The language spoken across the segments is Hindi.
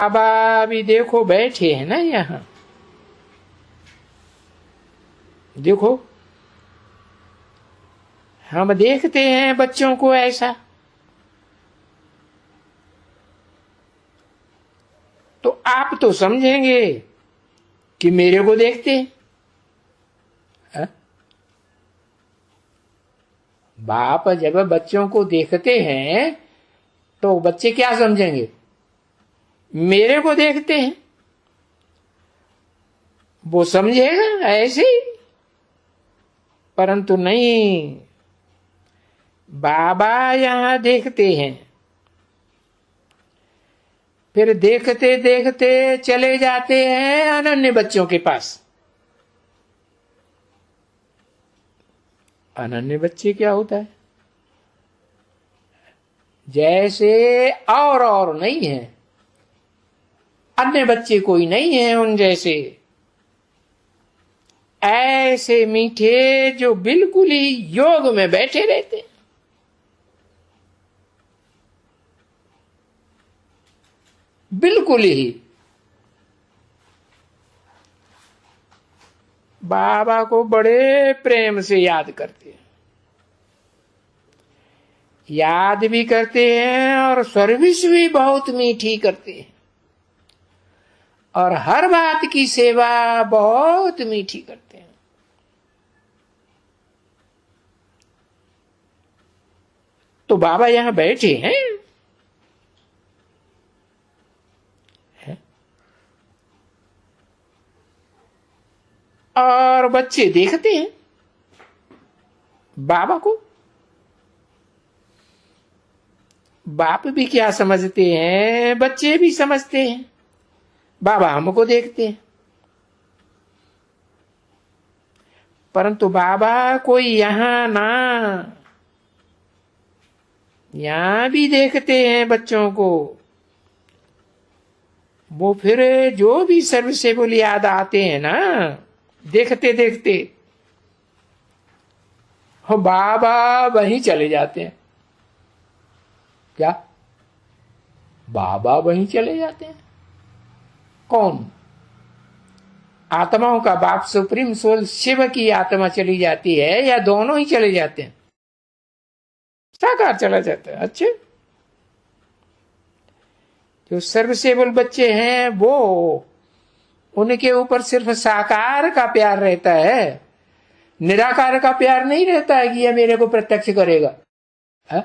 बाबा भी देखो बैठे हैं ना यहाँ, देखो हम देखते हैं बच्चों को ऐसा, तो आप तो समझेंगे कि मेरे को देखते हैं। बाप जब बच्चों को देखते हैं तो बच्चे क्या समझेंगे, मेरे को देखते हैं। वो समझेगा ऐसे ही, परंतु नहीं, बाबा यहां देखते हैं, फिर देखते देखते चले जाते हैं अनन्य बच्चों के पास। अनन्य बच्चे क्या होता है, जैसे और नहीं है, अन्य बच्चे कोई नहीं है उन जैसे, ऐसे मीठे जो बिल्कुल ही योग में बैठे रहते हैं। बिल्कुल ही बाबा को बड़े प्रेम से याद करते हैं, याद भी करते हैं और सर्विस भी बहुत मीठी करते हैं, और हर बात की सेवा बहुत मीठी करते हैं। तो बाबा यहां बैठे हैं, और बच्चे देखते हैं बाबा को। बाप भी क्या समझते हैं, बच्चे भी समझते हैं, बाबा हमको देखते हैं। परंतु बाबा कोई यहां ना, यहां भी देखते हैं बच्चों को। वो फिर जो भी सर्विसेबल याद आते हैं ना, देखते देखते हो बाबा वहीं चले जाते हैं। क्या बाबा वहीं चले जाते हैं? कौन? आत्माओं का बाप सुप्रीम सोल शिव की आत्मा चली जाती है, या दोनों ही चले जाते हैं? साकार चला जाता है। अच्छे जो सर्विसेबल बच्चे हैं वो, उनके ऊपर सिर्फ साकार का प्यार रहता है, निराकार का प्यार नहीं रहता है कि यह मेरे को प्रत्यक्ष करेगा। है?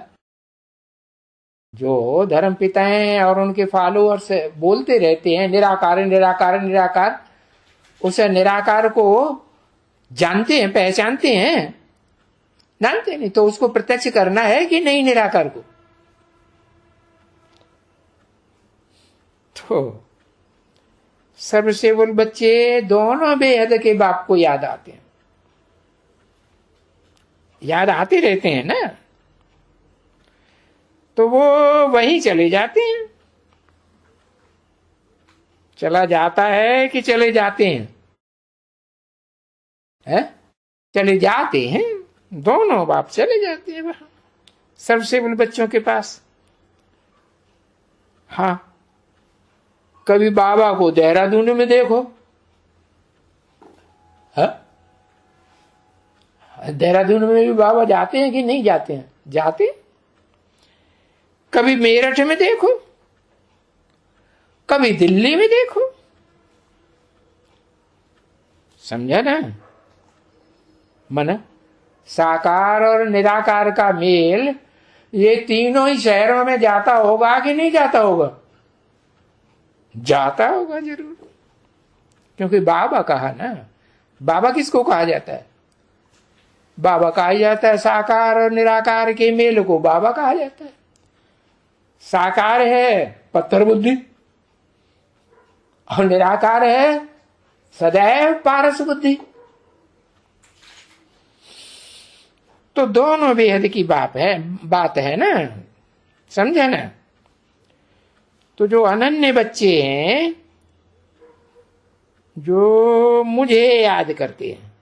जो धर्म पिताएं और उनके फॉलोअर्स बोलते रहते हैं निराकार निराकार निराकार, उस निराकार को जानते हैं, पहचानते हैं? जानते नहीं, तो उसको प्रत्यक्ष करना है कि नहीं निराकार को? तो सर्वसेवल बच्चे दोनों बेहद के बाप को याद आते हैं, याद आते रहते हैं ना, तो वो वहीं चले जाते हैं। चला जाता है कि चले जाते हैं? है? चले जाते हैं, दोनों बाप चले जाते हैं वहां सर्वसेवल बच्चों के पास। हाँ, कभी बाबा को देहरादून में देखो, देहरादून में भी बाबा जाते हैं कि नहीं जाते हैं? जाते हैं। कभी मेरठ में देखो, कभी दिल्ली में देखो, समझा ना? मन साकार और निराकार का मेल ये तीनों ही शहरों में जाता होगा कि नहीं जाता होगा? जाता होगा जरूर, क्योंकि बाबा कहा ना। बाबा किसको कहा जाता है? बाबा कहा जाता है साकार और निराकार के मेल को बाबा कहा जाता है। साकार है पत्थर बुद्धि, और निराकार है सदैव पारस बुद्धि। तो दोनों बेहद की बात है ना, समझे ना? तो जो अनन्य बच्चे हैं, जो मुझे याद करते हैं,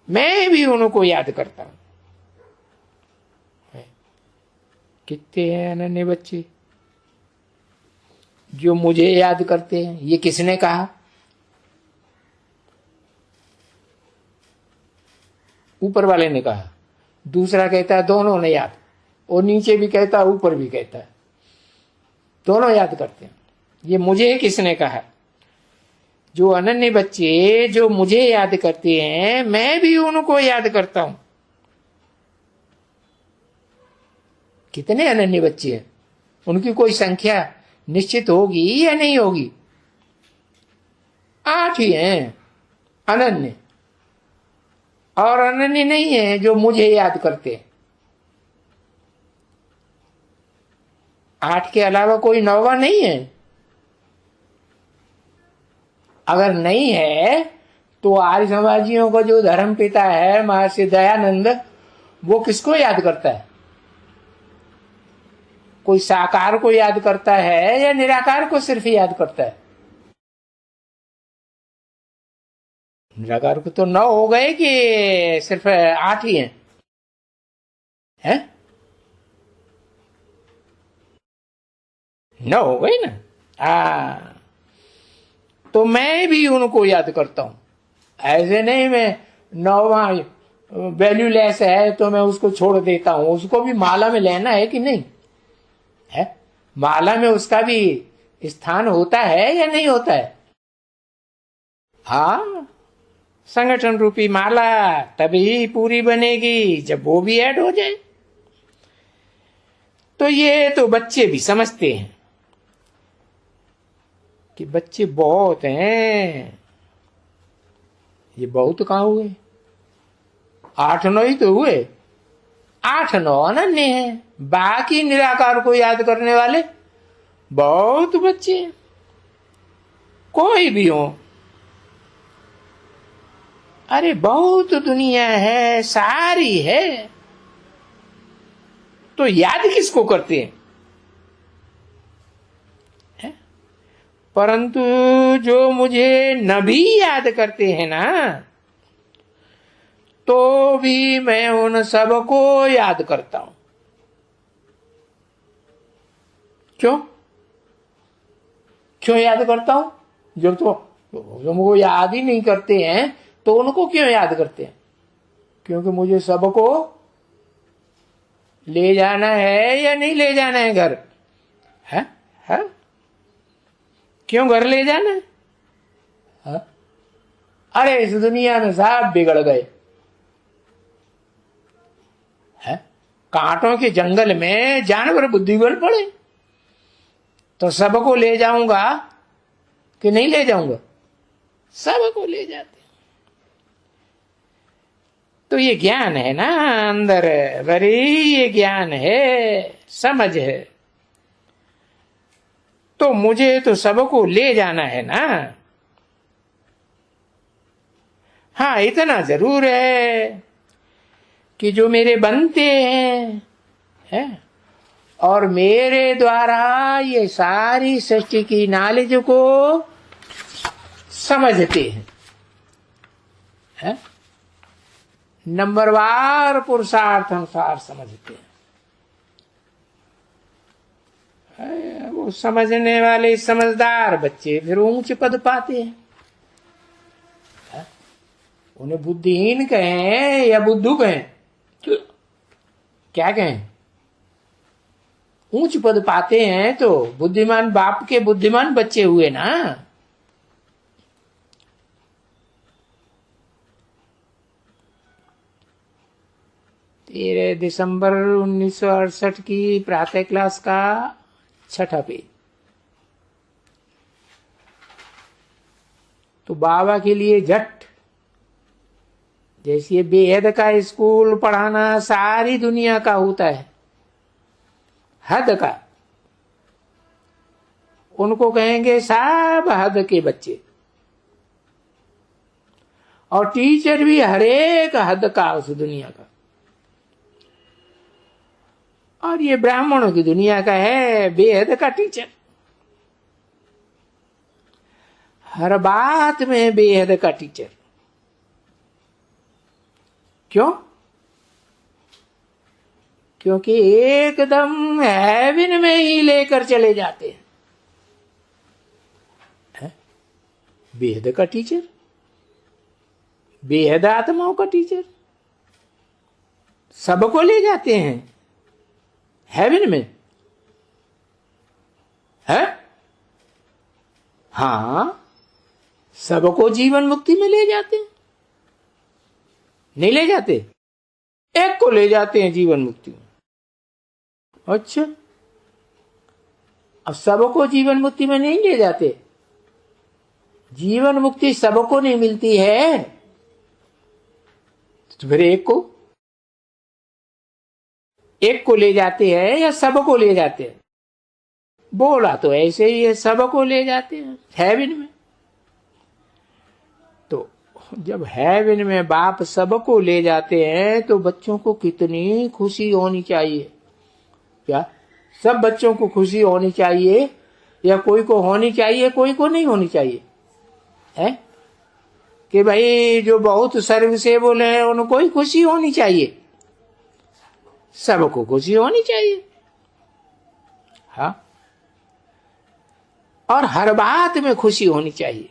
मैं भी उनको याद करता हूं। कितने हैं अनन्य बच्चे? जो मुझे याद करते हैं। ये किसने कहा? ऊपर वाले ने कहा। दूसरा कहता है दोनों ने याद, और नीचे भी कहता है ऊपर भी कहता है, दोनों याद करते हैं। ये मुझे किसने कहा? जो अनन्य बच्चे जो मुझे याद करते हैं, मैं भी उनको याद करता हूं। कितने अनन्य बच्चे हैं? उनकी कोई संख्या निश्चित होगी या नहीं होगी? 8 ही हैं अनन्य, और अनन्य नहीं है जो मुझे याद करते हैं। 8 के अलावा कोई 9वां नहीं है। अगर नहीं है तो आर्य समाजियों का जो धर्म पिता है महर्षि दयानंद, वो किसको याद करता है? कोई साकार को याद करता है या निराकार को सिर्फ याद करता है? निराकार को तो 9 हो गए कि सिर्फ 8 ही हैं? है? 9 हो गए ना। तो मैं भी उनको याद करता हूं। ऐसे नहीं मैं 9वां वैल्यूलेस है तो मैं उसको छोड़ देता हूं। उसको भी माला में लेना है कि नहीं है? माला में उसका भी स्थान होता है या नहीं होता है? हाँ, संगठन रूपी माला तभी पूरी बनेगी जब वो भी ऐड हो जाए। तो ये तो बच्चे भी समझते हैं कि बच्चे बहुत हैं। ये बहुत कहां हुए? 8-9 ही तो हुए। 8-9 अनन्य हैं, बाकी निराकार को याद करने वाले बहुत बच्चे हैं। कोई भी हो, अरे बहुत दुनिया है, सारी है, तो याद किसको करते हैं? परंतु जो मुझे न भी याद करते हैं ना, तो भी मैं उन सबको याद करता हूं। क्यों क्यों याद करता हूं? जब तो तुमको याद ही नहीं करते हैं तो उनको क्यों याद करते हैं? क्योंकि मुझे सबको ले जाना है या नहीं ले जाना है घर? है? क्यों घर ले जाना है? अरे इस दुनिया में सब बिगड़ गए हैं। कांटों के जंगल में जानवर बुद्धिबल पड़े, तो सबको ले जाऊंगा कि नहीं ले जाऊंगा? सबको ले जाते। तो ये ज्ञान है ना अंदर भरी, ये ज्ञान है, समझ है। तो मुझे तो सबको ले जाना है ना। हाँ, इतना जरूर है कि जो मेरे बनते हैं और मेरे द्वारा ये सारी सृष्टि की नॉलेज को समझते हैं, नंबरवार पुरुषार्थ अनुसार समझते हैं। वो समझने वाले समझदार बच्चे फिर ऊंच पद पाते हैं। उन्हें बुद्धिहीन कहें या बुद्धू कहें, क्या कहें? ऊंच पद पाते हैं तो बुद्धिमान बाप के बुद्धिमान बच्चे हुए ना। 13 दिसंबर 1968 की प्रातः क्लास का 6ठा पेज। तो बाबा के लिए झट, जैसे ये बेहद का स्कूल पढ़ाना सारी दुनिया का होता है, हद का, उनको कहेंगे सब हद के बच्चे, और टीचर भी हरेक हद का उस दुनिया का। और ये ब्राह्मणों की दुनिया का है बेहद का टीचर, हर बात में बेहद का टीचर। क्यों? क्योंकि एकदम हेवन में ही लेकर चले जाते हैं। बेहद का टीचर, बेहद आत्माओं का टीचर, सबको ले जाते हैं हेवन में है। हाँ, सबको जीवन मुक्ति में ले जाते हैं, नहीं ले जाते? एक को ले जाते हैं जीवन मुक्ति में। अच्छा, अब सबको जीवन मुक्ति में नहीं ले जाते। जीवन मुक्ति सबको नहीं मिलती है, तो फिर एक को ले जाते हैं या सबको ले जाते हैं? बोला तो ऐसे ही है, सबको ले जाते हैं हेवन में। तो जब हेवन में बाप सबको ले जाते हैं तो बच्चों को कितनी खुशी होनी चाहिए। क्या सब बच्चों को खुशी होनी चाहिए या कोई को होनी चाहिए, कोई को नहीं होनी चाहिए? है कि भाई जो बहुत सर्विसेबल है उनको ही खुशी होनी चाहिए? सबको खुशी होनी चाहिए। हाँ, और हर बात में खुशी होनी चाहिए।